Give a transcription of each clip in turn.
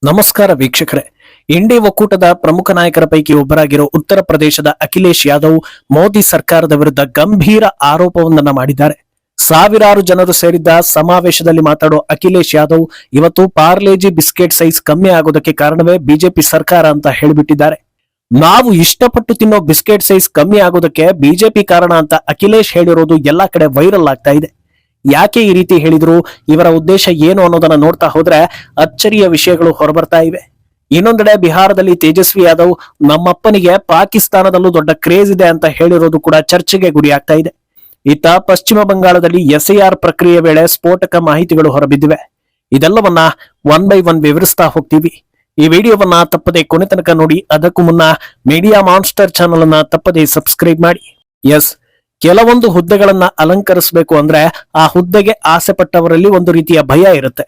ನಮಸ್ಕಾರ ವೀಕ್ಷಕರೇ. ಇಂಡಿ ಒಕ್ಕೂಟದ ಪ್ರಮುಖ ನಾಯಕರ ಪೈಕಿ ಒಬ್ಬರಾಗಿರೋ ಉತ್ತರ ಪ್ರದೇಶದ ಅಖಿಲೇಶ್ ಯಾದವ್ ಮೋದಿ ಸರ್ಕಾರದ ವಿರುದ್ಧ ಗಂಭೀರ ಆರೋಪವೊಂದನ್ನ ಮಾಡಿದ್ದಾರೆ. ಸಾವಿರಾರು ಜನರು ಸೇರಿದ್ದ ಸಮಾವೇಶದಲ್ಲಿ ಮಾತಾಡೋ ಅಖಿಲೇಶ್ ಯಾದವ್ ಇವತ್ತು ಪಾರ್ಲೇಜಿ ಬಿಸ್ಕೆಟ್ ಸೈಜ್ ಕಮ್ಮಿ ಆಗೋದಕ್ಕೆ ಕಾರಣವೇ ಬಿಜೆಪಿ ಸರ್ಕಾರ ಅಂತ ಹೇಳಿಬಿಟ್ಟಿದ್ದಾರೆ. ನಾವು ಇಷ್ಟಪಟ್ಟು ತಿನ್ನೋ ಬಿಸ್ಕೆಟ್ ಸೈಜ್ ಕಮ್ಮಿ ಆಗೋದಕ್ಕೆ ಬಿಜೆಪಿ ಕಾರಣ ಅಂತ ಅಖಿಲೇಶ್ ಹೇಳಿರೋದು ಎಲ್ಲಾ ಕಡೆ ವೈರಲ್ ಆಗ್ತಾ ಇದೆ. ಯಾಕೆ ಈ ರೀತಿ ಹೇಳಿದ್ರು, ಇವರ ಉದ್ದೇಶ ಏನು ಅನ್ನೋದನ್ನ ನೋಡ್ತಾ ಹೋದ್ರೆ ಅಚ್ಚರಿಯ ವಿಷಯಗಳು ಹೊರಬರ್ತಾ ಇವೆ. ಇನ್ನೊಂದೆಡೆ ಬಿಹಾರದಲ್ಲಿ ತೇಜಸ್ವಿ ಯಾದವ್ ನಮ್ಮಪ್ಪನಿಗೆ ಪಾಕಿಸ್ತಾನದಲ್ಲೂ ದೊಡ್ಡ ಕ್ರೇಜ್ ಇದೆ ಅಂತ ಹೇಳಿರೋದು ಕೂಡ ಚರ್ಚೆಗೆ ಗುರಿಯಾಗ್ತಾ ಇದೆ. ಇತ್ತ ಪಶ್ಚಿಮ ಬಂಗಾಳದಲ್ಲಿ ಎಸ್ಐಆರ್ ಪ್ರಕ್ರಿಯೆ ವೇಳೆ ಸ್ಫೋಟಕ ಮಾಹಿತಿಗಳು ಹೊರಬಿದ್ದಿವೆ. ಇದೆಲ್ಲವನ್ನ ಒನ್ ಬೈ ಒನ್ ವಿವರಿಸ್ತಾ ಹೋಗ್ತೀವಿ. ಈ ವಿಡಿಯೋವನ್ನ ತಪ್ಪದೆ ಕೊನೆ ತನಕ ನೋಡಿ. ಅದಕ್ಕೂ ಮುನ್ನ ಮೀಡಿಯಾ ಮಾನ್ಸ್ಟರ್ ಚಾನಲ್ ಅನ್ನ ತಪ್ಪದೆ ಸಬ್ಸ್ಕ್ರೈಬ್ ಮಾಡಿ. ಕೆಲವೊಂದು ಹುದ್ದೆಗಳನ್ನ ಅಲಂಕರಿಸಬೇಕು ಅಂದ್ರೆ ಆ ಹುದ್ದೆಗೆ ಆಸೆ ಪಟ್ಟವರಲ್ಲಿ ಒಂದು ರೀತಿಯ ಭಯ ಇರುತ್ತೆ.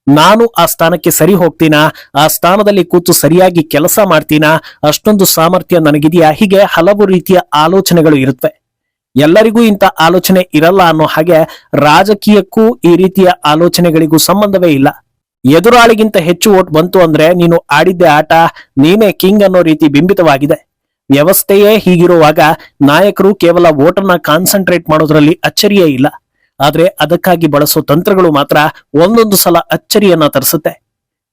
ನಾನು ಆ ಸ್ಥಾನಕ್ಕೆ ಸರಿ ಹೋಗ್ತೀನಾ, ಆ ಸ್ಥಾನದಲ್ಲಿ ಕೂತು ಸರಿಯಾಗಿ ಕೆಲಸ ಮಾಡ್ತೀನಾ, ಅಷ್ಟೊಂದು ಸಾಮರ್ಥ್ಯ ನನಗಿದೆಯಾ, ಹೀಗೆ ಹಲವು ರೀತಿಯ ಆಲೋಚನೆಗಳು ಇರುತ್ತೆ. ಎಲ್ಲರಿಗೂ ಇಂಥ ಆಲೋಚನೆ ಇರಲ್ಲ ಅನ್ನೋ ಹಾಗೆ ರಾಜಕೀಯಕ್ಕೂ ಈ ರೀತಿಯ ಆಲೋಚನೆಗಳಿಗೂ ಸಂಬಂಧವೇ ಇಲ್ಲ. ಎದುರಾಳಿಗಿಂತ ಹೆಚ್ಚು ಓಟ್ ಬಂತು ಅಂದ್ರೆ ನೀನು ಆಡಿದ್ದೆ ಆಟ, ನೀನೇ ಕಿಂಗ್ ಅನ್ನೋ ರೀತಿ ಬಿಂಬಿತವಾಗಿದೆ. ವ್ಯವಸ್ಥೆಯೇ ಹೀಗಿರುವಾಗ ನಾಯಕರು ಕೇವಲ ವೋಟನ್ನ ಕಾನ್ಸಂಟ್ರೇಟ್ ಮಾಡೋದ್ರಲ್ಲಿ ಅಚ್ಚರಿಯೇ ಇಲ್ಲ. ಆದ್ರೆ ಅದಕ್ಕಾಗಿ ಬಳಸೋ ತಂತ್ರಗಳು ಮಾತ್ರ ಒಂದೊಂದು ಸಲ ಅಚ್ಚರಿಯನ್ನ ತರಿಸುತ್ತೆ.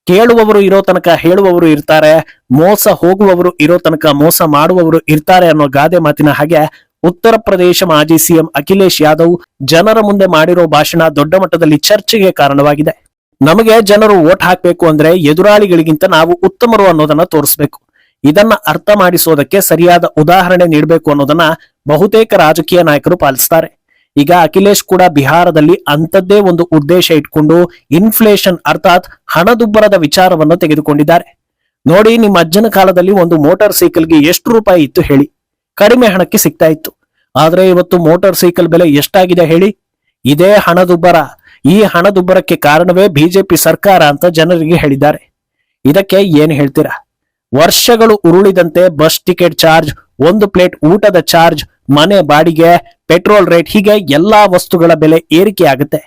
ಕೇಳುವವರು ಇರೋ ತನಕ ಹೇಳುವವರು ಇರ್ತಾರೆ, ಮೋಸ ಹೋಗುವವರು ಇರೋ ತನಕ ಮೋಸ ಮಾಡುವವರು ಇರ್ತಾರೆ ಅನ್ನೋ ಗಾದೆ ಮಾತಿನ ಹಾಗೆ ಉತ್ತರ ಪ್ರದೇಶ ಮಾಜಿ ಸಿಎಂ ಅಖಿಲೇಶ್ ಯಾದವ್ ಜನರ ಮುಂದೆ ಮಾಡಿರೋ ಭಾಷಣ ದೊಡ್ಡ ಮಟ್ಟದಲ್ಲಿ ಚರ್ಚೆಗೆ ಕಾರಣವಾಗಿದೆ. ನಮಗೆ ಜನರು ವೋಟ್ ಹಾಕ್ಬೇಕು ಅಂದ್ರೆ ಎದುರಾಳಿಗಳಿಗಿಂತ ನಾವು ಉತ್ತಮರು ಅನ್ನೋದನ್ನ ತೋರಿಸ್ಬೇಕು. ಇದನ್ನ ಅರ್ಥ ಮಾಡಿಸೋದಕ್ಕೆ ಸರಿಯಾದ ಉದಾಹರಣೆ ನೀಡಬೇಕು ಅನ್ನೋದನ್ನ ಬಹುತೇಕ ರಾಜಕೀಯ ನಾಯಕರು ಪಾಲಿಸ್ತಾರೆ. ಈಗ ಅಖಿಲೇಶ್ ಕೂಡ ಬಿಹಾರದಲ್ಲಿ ಅಂಥದ್ದೇ ಒಂದು ಉದ್ದೇಶ ಇಟ್ಕೊಂಡು ಇನ್ಫ್ಲೇಷನ್ ಅರ್ಥಾತ್ ಹಣದುಬ್ಬರದ ವಿಚಾರವನ್ನು ತೆಗೆದುಕೊಂಡಿದ್ದಾರೆ. ನೋಡಿ, ನಿಮ್ಮ ಅಜ್ಜನ ಕಾಲದಲ್ಲಿ ಒಂದು ಮೋಟಾರ್ ಸೈಕಲ್ಗೆ ಎಷ್ಟು ರೂಪಾಯಿ ಇತ್ತು ಹೇಳಿ? ಕಡಿಮೆ ಹಣಕ್ಕೆ ಸಿಗ್ತಾ ಇತ್ತು. ಆದ್ರೆ ಇವತ್ತು ಮೋಟಾರ್ ಸೈಕಲ್ ಬೆಲೆ ಎಷ್ಟಾಗಿದೆ ಹೇಳಿ? ಇದೇ ಹಣದುಬ್ಬರ. ಈ ಹಣದುಬ್ಬರಕ್ಕೆ ಕಾರಣವೇ ಬಿಜೆಪಿ ಸರ್ಕಾರ ಅಂತ ಜನರಿಗೆ ಹೇಳಿದ್ದಾರೆ. ಇದಕ್ಕೆ ಏನ್ ಹೇಳ್ತೀರಾ? ವರ್ಷಗಳು ಉರುಳಿದಂತೆ ಬಸ್ ಟಿಕೆಟ್ ಚಾರ್ಜ್, ಒಂದು ಪ್ಲೇಟ್ ಊಟದ ಚಾರ್ಜ್, ಮನೆ ಬಾಡಿಗೆ, ಪೆಟ್ರೋಲ್ ರೇಟ್, ಹೀಗೆ ಎಲ್ಲಾ ವಸ್ತುಗಳ ಬೆಲೆ ಏರಿಕೆ ಆಗುತ್ತೆ.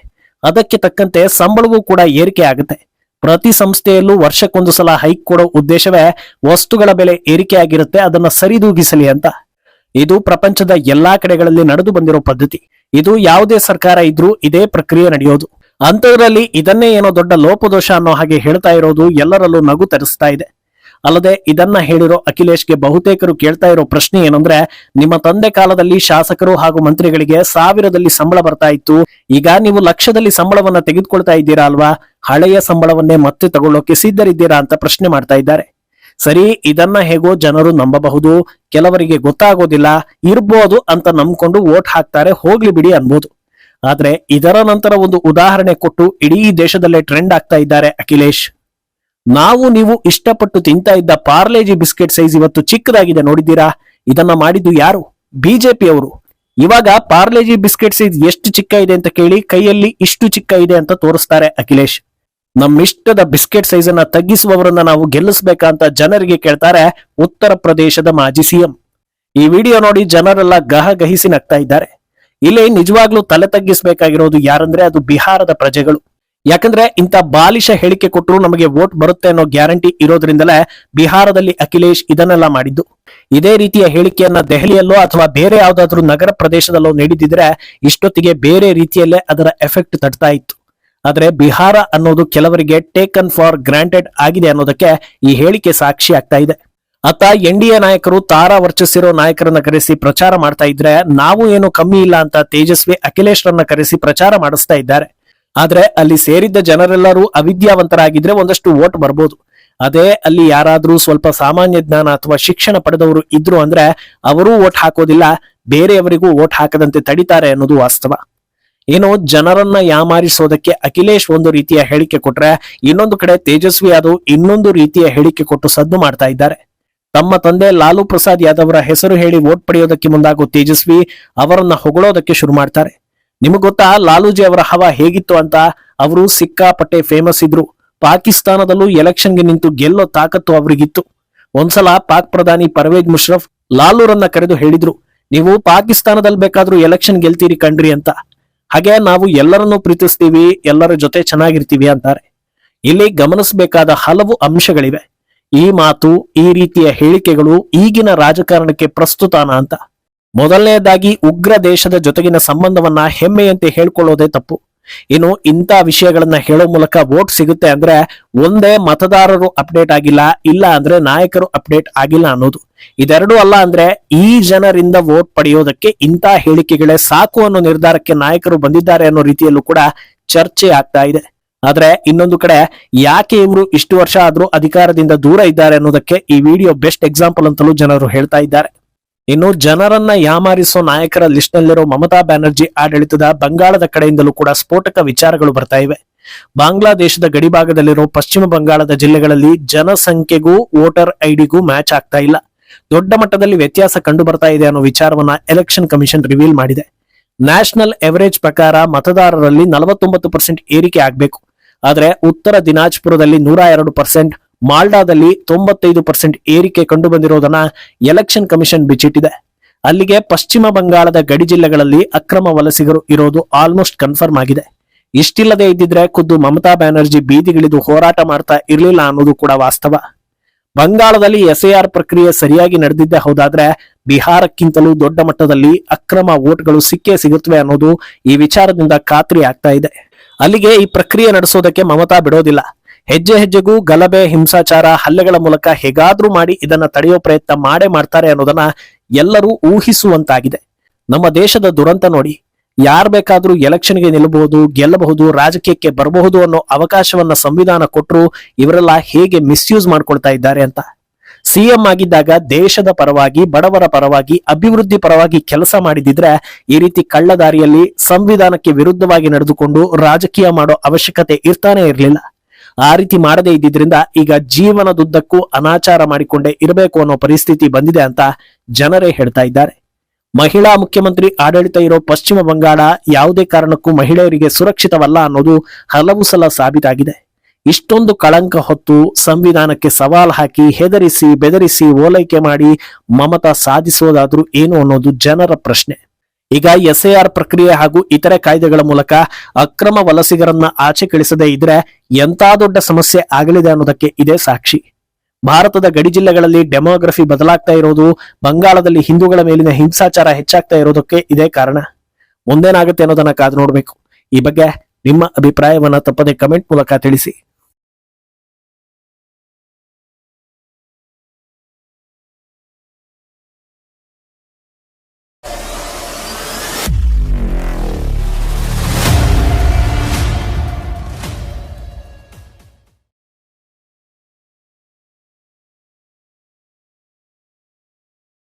ಅದಕ್ಕೆ ತಕ್ಕಂತೆ ಸಂಬಳವೂ ಕೂಡ ಏರಿಕೆ ಆಗುತ್ತೆ. ಪ್ರತಿ ಸಂಸ್ಥೆಯಲ್ಲೂ ವರ್ಷಕ್ಕೊಂದು ಸಲ ಹೈಕ್ ಕೊಡೋ ಉದ್ದೇಶವೇ ವಸ್ತುಗಳ ಬೆಲೆ ಏರಿಕೆ ಆಗಿರುತ್ತೆ, ಅದನ್ನ ಸರಿದೂಗಿಸಲಿ ಅಂತ. ಇದು ಪ್ರಪಂಚದ ಎಲ್ಲಾ ಕಡೆಗಳಲ್ಲಿ ನಡೆದು ಬಂದಿರೋ ಪದ್ಧತಿ. ಇದು ಯಾವುದೇ ಸರ್ಕಾರ ಇದ್ರೂ ಇದೇ ಪ್ರಕ್ರಿಯೆ ನಡೆಯೋದು. ಅಂಥದ್ರಲ್ಲಿ ಇದನ್ನೇ ಏನೋ ದೊಡ್ಡ ಲೋಪದೋಷ ಅನ್ನೋ ಹಾಗೆ ಹೇಳ್ತಾ ಇರೋದು ಎಲ್ಲರಲ್ಲೂ ನಗು ತರಿಸ್ತಾ ಇದೆ. ಅಲ್ಲದೆ ಇದನ್ನ ಹೇಳಿರೋ ಅಖಿಲೇಶ್ಗೆ ಬಹುತೇಕರು ಕೇಳ್ತಾ ಇರೋ ಪ್ರಶ್ನೆ ಏನಂದ್ರೆ, ನಿಮ್ಮ ತಂದೆ ಕಾಲದಲ್ಲಿ ಶಾಸಕರು ಹಾಗೂ ಮಂತ್ರಿಗಳಿಗೆ 1000ದಲ್ಲಿ ಸಂಬಳ ಬರ್ತಾ ಇತ್ತು, ಈಗ ನೀವು ಲಕ್ಷದಲ್ಲಿ ಸಂಬಳವನ್ನ ತೆಗೆದುಕೊಳ್ತಾ ಇದ್ದೀರಾ ಅಲ್ವಾ? ಹಳೆಯ ಸಂಬಳವನ್ನೇ ಮತ್ತೆ ತಗೊಳ್ಳೋಕೆ ಸಿದ್ಧರಿದ್ದೀರಾ ಅಂತ ಪ್ರಶ್ನೆ ಮಾಡ್ತಾ ಇದ್ದಾರೆ. ಸರಿ, ಇದನ್ನ ಹೇಗೋ ಜನರು ನಂಬಬಹುದು, ಕೆಲವರಿಗೆ ಗೊತ್ತಾಗೋದಿಲ್ಲ, ಇರ್ಬೋದು ಅಂತ ನಂಬ್ಕೊಂಡು ವೋಟ್ ಹಾಕ್ತಾರೆ, ಹೋಗ್ಲಿ ಬಿಡಿ ಅನ್ಬೋದು. ಆದ್ರೆ ಇದರ ನಂತರ ಒಂದು ಉದಾಹರಣೆ ಕೊಟ್ಟು ಇಡೀ ದೇಶದಲ್ಲೇ ಟ್ರೆಂಡ್ ಆಗ್ತಾ ಇದ್ದಾರೆ ಅಖಿಲೇಶ್. ನಾವು ನೀವು ಇಷ್ಟಪಟ್ಟು ತಿಂತಾ ಇದ್ದ ಪಾರ್ಲೇಜಿ ಬಿಸ್ಕೆಟ್ ಸೈಜ್ ಇವತ್ತು ಚಿಕ್ಕದಾಗಿದೆ, ನೋಡಿದ್ದೀರಾ? ಇದನ್ನ ಮಾಡಿದ್ದು ಯಾರು? ಬಿಜೆಪಿ ಅವರು. ಇವಾಗ ಪಾರ್ಲೇಜಿ ಬಿಸ್ಕೆಟ್ ಸೈಜ್ ಎಷ್ಟು ಚಿಕ್ಕ ಇದೆ ಅಂತ ಕೇಳಿ ಕೈಯಲ್ಲಿ ಇಷ್ಟು ಚಿಕ್ಕ ಇದೆ ಅಂತ ತೋರಿಸ್ತಾರೆ ಅಖಿಲೇಶ್. ನಮ್ಮಿಷ್ಟದ ಬಿಸ್ಕೆಟ್ ಸೈಜ್ ಅನ್ನ ತಗ್ಗಿಸುವವರನ್ನ ನಾವು ಗೆಲ್ಲಿಸಬೇಕಾ ಅಂತ ಜನರಿಗೆ ಕೇಳ್ತಾರೆ ಉತ್ತರ ಪ್ರದೇಶದ ಮಾಜಿ ಸಿಎಂ. ಈ ವಿಡಿಯೋ ನೋಡಿ ಜನರೆಲ್ಲ ಗಹಗಹಿಸಿ ನಗ್ತಾ ಇದ್ದಾರೆ. ಇಲ್ಲಿ ನಿಜವಾಗ್ಲೂ ತಲೆ ತಗ್ಗಿಸಬೇಕಾಗಿರೋದು ಯಾರಂದ್ರೆ ಅದು ಬಿಹಾರದ ಪ್ರಜೆಗಳು. ಯಾಕಂದ್ರೆ ಇಂಥ ಬಾಲಿಶ ಹೇಳಿಕೆ ಕೊಟ್ಟರು ನಮಗೆ ವೋಟ್ ಬರುತ್ತೆ ಅನ್ನೋ ಗ್ಯಾರಂಟಿ ಇರೋದ್ರಿಂದಲೇ ಬಿಹಾರದಲ್ಲಿ ಅಖಿಲೇಶ್ ಇದನ್ನೆಲ್ಲ ಮಾಡಿದ್ದು. ಇದೇ ರೀತಿಯ ಹೇಳಿಕೆಯನ್ನ ದೆಹಲಿಯಲ್ಲೋ ಅಥವಾ ಬೇರೆ ಯಾವ್ದಾದ್ರು ನಗರ ಪ್ರದೇಶದಲ್ಲೋ ನೀಡಿದ್ರೆ ಇಷ್ಟೊತ್ತಿಗೆ ಬೇರೆ ರೀತಿಯಲ್ಲೇ ಅದರ ಎಫೆಕ್ಟ್ ತಡ್ತಾ ಇತ್ತು. ಆದ್ರೆ ಬಿಹಾರ ಅನ್ನೋದು ಕೆಲವರಿಗೆ ಟೇಕನ್ ಫಾರ್ ಗ್ರಾಂಟೆಡ್ ಆಗಿದೆ ಅನ್ನೋದಕ್ಕೆ ಈ ಹೇಳಿಕೆ ಸಾಕ್ಷಿ ಆಗ್ತಾ ಇದೆ. ಅತ್ತ ಎನ್ಡಿಎ ನಾಯಕರು ತಾರಾ ವರ್ಚಸ್ಸಿರೋ ನಾಯಕರನ್ನ ಕರೆಸಿ ಪ್ರಚಾರ ಮಾಡ್ತಾ ಇದ್ರೆ, ನಾವು ಏನು ಕಮ್ಮಿ ಇಲ್ಲ ಅಂತ ತೇಜಸ್ವಿ ಅಖಿಲೇಶ್ ರನ್ನ ಕರೆಸಿ ಪ್ರಚಾರ ಮಾಡಿಸ್ತಾ ಇದ್ದಾರೆ. ಆದ್ರೆ ಅಲ್ಲಿ ಸೇರಿದ್ದ ಜನರೆಲ್ಲರೂ ಅವಿದ್ಯಾವಂತರಾಗಿದ್ರೆ ಒಂದಷ್ಟು ವೋಟ್ ಬರ್ಬೋದು. ಅದೇ ಅಲ್ಲಿ ಯಾರಾದ್ರೂ ಸ್ವಲ್ಪ ಸಾಮಾನ್ಯ ಜ್ಞಾನ ಅಥವಾ ಶಿಕ್ಷಣ ಪಡೆದವರು ಇದ್ರು ಅಂದ್ರೆ ಅವರೂ ವೋಟ್ ಹಾಕೋದಿಲ್ಲ, ಬೇರೆಯವರಿಗೂ ವೋಟ್ ಹಾಕದಂತೆ ತಡಿತಾರೆ ಅನ್ನೋದು ವಾಸ್ತವ. ಏನು, ಜನರನ್ನ ಯಾಮಾರಿಸೋದಕ್ಕೆ ಅಖಿಲೇಶ್ ಒಂದು ರೀತಿಯ ಹೇಳಿಕೆ ಕೊಟ್ರೆ, ಇನ್ನೊಂದು ಕಡೆ ತೇಜಸ್ವಿ ಯಾದವ್ ಇನ್ನೊಂದು ರೀತಿಯ ಹೇಳಿಕೆ ಕೊಟ್ಟು ಸದ್ದು ಮಾಡ್ತಾ ಇದ್ದಾರೆ. ತಮ್ಮ ತಂದೆ ಲಾಲು ಪ್ರಸಾದ್ ಯಾದವ್ರ ಹೆಸರು ಹೇಳಿ ವೋಟ್ ಪಡೆಯೋದಕ್ಕೆ ಮುಂದಾಗೋ ತೇಜಸ್ವಿ ಅವರನ್ನ ಹೊಗಳೋದಕ್ಕೆ ಶುರು ಮಾಡ್ತಾರೆ. ನಿಮಗ್ ಗೊತ್ತಾ ಲಾಲೂಜಿ ಅವರ ಹವಾ ಹೇಗಿತ್ತು ಅಂತ? ಅವರು ಸಿಕ್ಕಾಪಟ್ಟೆ ಫೇಮಸ್ ಇದ್ರು. ಪಾಕಿಸ್ತಾನದಲ್ಲೂ ಎಲೆಕ್ಷನ್ಗೆ ನಿಂತು ಗೆಲ್ಲೋ ತಾಕತ್ತು ಅವ್ರಿಗಿತ್ತು. ಒಂದ್ಸಲ ಪಾಕ್ ಪ್ರಧಾನಿ ಪರ್ವೇಜ್ ಮುಷರಫ್ ಲಾಲೂರನ್ನ ಕರೆದು ಹೇಳಿದ್ರು, ನೀವು ಪಾಕಿಸ್ತಾನದಲ್ಲಿ ಬೇಕಾದ್ರೂ ಎಲೆಕ್ಷನ್ ಗೆಲ್ತೀರಿ ಕಣ್ರಿ ಅಂತ. ಹಾಗೆ ನಾವು ಎಲ್ಲರನ್ನೂ ಪ್ರೀತಿಸ್ತೀವಿ, ಎಲ್ಲರ ಜೊತೆ ಚೆನ್ನಾಗಿರ್ತೀವಿ ಅಂತಾರೆ. ಇಲ್ಲಿ ಗಮನಿಸಬೇಕಾದ ಹಲವು ಅಂಶಗಳಿವೆ. ಈ ಮಾತು, ಈ ರೀತಿಯ ಹೇಳಿಕೆಗಳು ಈಗಿನ ರಾಜಕಾರಣಕ್ಕೆ ಪ್ರಸ್ತುತನ ಅಂತ. ಮೊದಲನೆಯದಾಗಿ ಉಗ್ರ ದೇಶದ ಜೊತೆಗಿನ ಸಂಬಂಧವನ್ನ ಹೆಮ್ಮೆಯಂತೆ ಹೇಳ್ಕೊಳ್ಳೋದೇ ತಪ್ಪು. ಇನ್ನು ಇಂಥ ವಿಷಯಗಳನ್ನ ಹೇಳೋ ಮೂಲಕ ವೋಟ್ ಸಿಗುತ್ತೆ ಅಂದ್ರೆ ಒಂದೇ ಮತದಾರರು ಅಪ್ಡೇಟ್ ಆಗಿಲ್ಲ, ಇಲ್ಲ ಅಂದ್ರೆ ನಾಯಕರು ಅಪ್ಡೇಟ್ ಆಗಿಲ್ಲ ಅನ್ನೋದು. ಇದೆರಡೂ ಅಲ್ಲ ಅಂದ್ರೆ ಈ ಜನರಿಂದ ವೋಟ್ ಪಡೆಯೋದಕ್ಕೆ ಇಂಥ ಹೇಳಿಕೆಗಳೇ ಸಾಕು ಅನ್ನೋ ನಿರ್ಧಾರಕ್ಕೆ ನಾಯಕರು ಬಂದಿದ್ದಾರೆ ಅನ್ನೋ ರೀತಿಯಲ್ಲೂ ಕೂಡ ಚರ್ಚೆ ಆಗ್ತಾ ಇದೆ. ಆದ್ರೆ ಇನ್ನೊಂದು ಕಡೆ ಯಾಕೆ ಇವರು ಇಷ್ಟು ವರ್ಷ ಆದ್ರೂ ಅಧಿಕಾರದಿಂದ ದೂರ ಇದ್ದಾರೆ ಅನ್ನೋದಕ್ಕೆ ಈ ವಿಡಿಯೋ ಬೆಸ್ಟ್ ಎಕ್ಸಾಂಪಲ್ ಅಂತಲೂ ಜನರು ಹೇಳ್ತಾ ಇದ್ದಾರೆ. ಇನ್ನು ಜನರನ್ನ ಯಾಮಾರಿಸೋ ನಾಯಕರ ಲಿಸ್ಟ್ ನಲ್ಲಿರೋ ಮಮತಾ ಬ್ಯಾನರ್ಜಿ ಆಡಳಿತದ ಬಂಗಾಳದ ಕಡೆಯಿಂದಲೂ ಕೂಡ ಸ್ಫೋಟಕ ವಿಚಾರಗಳು ಬರ್ತಾ ಇವೆ. ಬಾಂಗ್ಲಾದೇಶದ ಗಡಿಭಾಗದಲ್ಲಿರೋ ಪಶ್ಚಿಮ ಬಂಗಾಳದ ಜಿಲ್ಲೆಗಳಲ್ಲಿ ಜನಸಂಖ್ಯೆಗೂ ವೋಟರ್ ಐಡಿಗೂ ಮ್ಯಾಚ್ ಆಗ್ತಾ ಇಲ್ಲ. ದೊಡ್ಡ ಮಟ್ಟದಲ್ಲಿ ವ್ಯತ್ಯಾಸ ಕಂಡು ಬರ್ತಾ ಇದೆ ಅನ್ನೋ ವಿಚಾರವನ್ನ ಎಲೆಕ್ಷನ್ ಕಮಿಷನ್ ರಿವೀಲ್ ಮಾಡಿದೆ. ನ್ಯಾಷನಲ್ ಎವರೇಜ್ ಪ್ರಕಾರ ಮತದಾರರಲ್ಲಿ 49% ಏರಿಕೆ ಆಗ್ಬೇಕು. ಆದ್ರೆ ಉತ್ತರ ದಿನಾಜ್ಪುರದಲ್ಲಿ 102%, ಮಾಲ್ಡಾದಲ್ಲಿ 95% ಏರಿಕೆ ಕಂಡು ಬಂದಿರೋದನ್ನ ಎಲೆಕ್ಷನ್ ಕಮಿಷನ್ ಬಿಚ್ಚಿಟ್ಟಿದೆ. ಅಲ್ಲಿಗೆ ಪಶ್ಚಿಮ ಬಂಗಾಳದ ಗಡಿ ಜಿಲ್ಲೆಗಳಲ್ಲಿ ಅಕ್ರಮ ವಲಸಿಗರು ಇರೋದು ಆಲ್ಮೋಸ್ಟ್ ಕನ್ಫರ್ಮ್ ಆಗಿದೆ. ಇಷ್ಟಿಲ್ಲದೆ ಇದ್ದಿದ್ರೆ ಖುದ್ದು ಮಮತಾ ಬ್ಯಾನರ್ಜಿ ಬೀದಿಗಿಳಿದು ಹೋರಾಟ ಮಾಡ್ತಾ ಇರಲಿಲ್ಲ ಅನ್ನೋದು ಕೂಡ ವಾಸ್ತವ. ಬಂಗಾಳದಲ್ಲಿ ಎಸ್ಎಆರ್ ಪ್ರಕ್ರಿಯೆ ಸರಿಯಾಗಿ ನಡೆದಿದ್ದೇ ಹೌದಾದ್ರೆ ಬಿಹಾರಕ್ಕಿಂತಲೂ ದೊಡ್ಡ ಮಟ್ಟದಲ್ಲಿ ಅಕ್ರಮ ವೋಟ್ಗಳು ಸಿಕ್ಕೇ ಸಿಗುತ್ತವೆ ಅನ್ನೋದು ಈ ವಿಚಾರದಿಂದ ಖಾತ್ರಿ ಆಗ್ತಾ ಇದೆ. ಅಲ್ಲಿಗೆ ಈ ಪ್ರಕ್ರಿಯೆ ನಡೆಸೋದಕ್ಕೆ ಮಮತಾ ಬಿಡೋದಿಲ್ಲ. ಹೆಜ್ಜೆ ಹೆಜ್ಜೆಗೂ ಗಲಭೆ, ಹಿಂಸಾಚಾರ, ಹಲ್ಲೆಗಳ ಮೂಲಕ ಹೇಗಾದ್ರೂ ಮಾಡಿ ಇದನ್ನ ತಡೆಯೋ ಪ್ರಯತ್ನ ಮಾಡೇ ಮಾಡ್ತಾರೆ ಅನ್ನೋದನ್ನ ಎಲ್ಲರೂ ಊಹಿಸುವಂತಾಗಿದೆ. ನಮ್ಮ ದೇಶದ ದುರಂತ ನೋಡಿ. ಯಾರ್ ಬೇಕಾದ್ರೂ ಎಲೆಕ್ಷನ್ಗೆ ನಿಲ್ಲಬಹುದು, ಗೆಲ್ಲಬಹುದು, ರಾಜಕೀಯಕ್ಕೆ ಬರಬಹುದು ಅನ್ನೋ ಅವಕಾಶವನ್ನ ಸಂವಿಧಾನ ಕೊಟ್ಟರು ಇವರೆಲ್ಲ ಹೇಗೆ ಮಿಸ್ಯೂಸ್ ಮಾಡ್ಕೊಳ್ತಾ ಇದ್ದಾರೆ ಅಂತ. ಸಿಎಂ ಆಗಿದ್ದಾಗ ದೇಶದ ಪರವಾಗಿ, ಬಡವರ ಪರವಾಗಿ, ಅಭಿವೃದ್ಧಿ ಪರವಾಗಿ ಕೆಲಸ ಮಾಡಿದಿದ್ರೆ ಈ ರೀತಿ ಕಳ್ಳದಾರಿಯಲ್ಲಿ ಸಂವಿಧಾನಕ್ಕೆ ವಿರುದ್ಧವಾಗಿ ನಡೆದುಕೊಂಡು ರಾಜಕೀಯ ಮಾಡೋ ಅವಶ್ಯಕತೆ ಇರ್ತಾನೆ ಇರಲಿಲ್ಲ. ಆ ರೀತಿ ಮಾಡದೇ ಇದ್ದಿದ್ರಿಂದ ಈಗ ಜೀವನದುದ್ದಕ್ಕೂ ಅನಾಚಾರ ಮಾಡಿಕೊಂಡೇ ಇರಬೇಕು ಅನ್ನೋ ಪರಿಸ್ಥಿತಿ ಬಂದಿದೆ ಅಂತ ಜನರೇ ಹೇಳ್ತಾ ಇದ್ದಾರೆ. ಮಹಿಳಾ ಮುಖ್ಯಮಂತ್ರಿ ಆಡಳಿತ ಇರೋ ಪಶ್ಚಿಮ ಬಂಗಾಳ ಯಾವುದೇ ಕಾರಣಕ್ಕೂ ಮಹಿಳೆಯರಿಗೆ ಸುರಕ್ಷಿತವಲ್ಲ ಅನ್ನೋದು ಹಲವು ಸಲ ಸಾಬೀತಾಗಿದೆ. ಇಷ್ಟೊಂದು ಕಳಂಕ ಹೊತ್ತು ಸಂವಿಧಾನಕ್ಕೆ ಸವಾಲ್ ಹಾಕಿ ಹೆದರಿಸಿ ಬೆದರಿಸಿ ಓಲೈಕೆ ಮಾಡಿ ಮಮತಾ ಸಾಧಿಸೋದಾದ್ರೂ ಏನು ಅನ್ನೋದು ಜನರ ಪ್ರಶ್ನೆ. ಈಗ ಎಸ್ಎಆರ್ ಪ್ರಕ್ರಿಯೆ ಹಾಗೂ ಇತರೆ ಕಾಯ್ದೆಗಳ ಮೂಲಕ ಅಕ್ರಮ ವಲಸಿಗರನ್ನ ಆಚೆ ಕಳಿಸದೇ ಇದ್ರೆ ಎಂತ ದೊಡ್ಡ ಸಮಸ್ಯೆ ಆಗಲಿದೆ ಅನ್ನೋದಕ್ಕೆ ಇದೇ ಸಾಕ್ಷಿ. ಭಾರತದ ಗಡಿ ಜಿಲ್ಲೆಗಳಲ್ಲಿ ಡೆಮೋಗ್ರಫಿ ಬದಲಾಗ್ತಾ ಇರೋದು, ಬಂಗಾಳದಲ್ಲಿ ಹಿಂದೂಗಳ ಮೇಲಿನ ಹಿಂಸಾಚಾರ ಹೆಚ್ಚಾಗ್ತಾ ಇರೋದಕ್ಕೆ ಇದೇ ಕಾರಣ. ಮುಂದೇನಾಗುತ್ತೆ ಅನ್ನೋದನ್ನ ಕಾದು ನೋಡ್ಬೇಕು. ಈ ಬಗ್ಗೆ ನಿಮ್ಮ ಅಭಿಪ್ರಾಯವನ್ನ ತಪ್ಪದೆ ಕಮೆಂಟ್ ಮೂಲಕ ತಿಳಿಸಿ.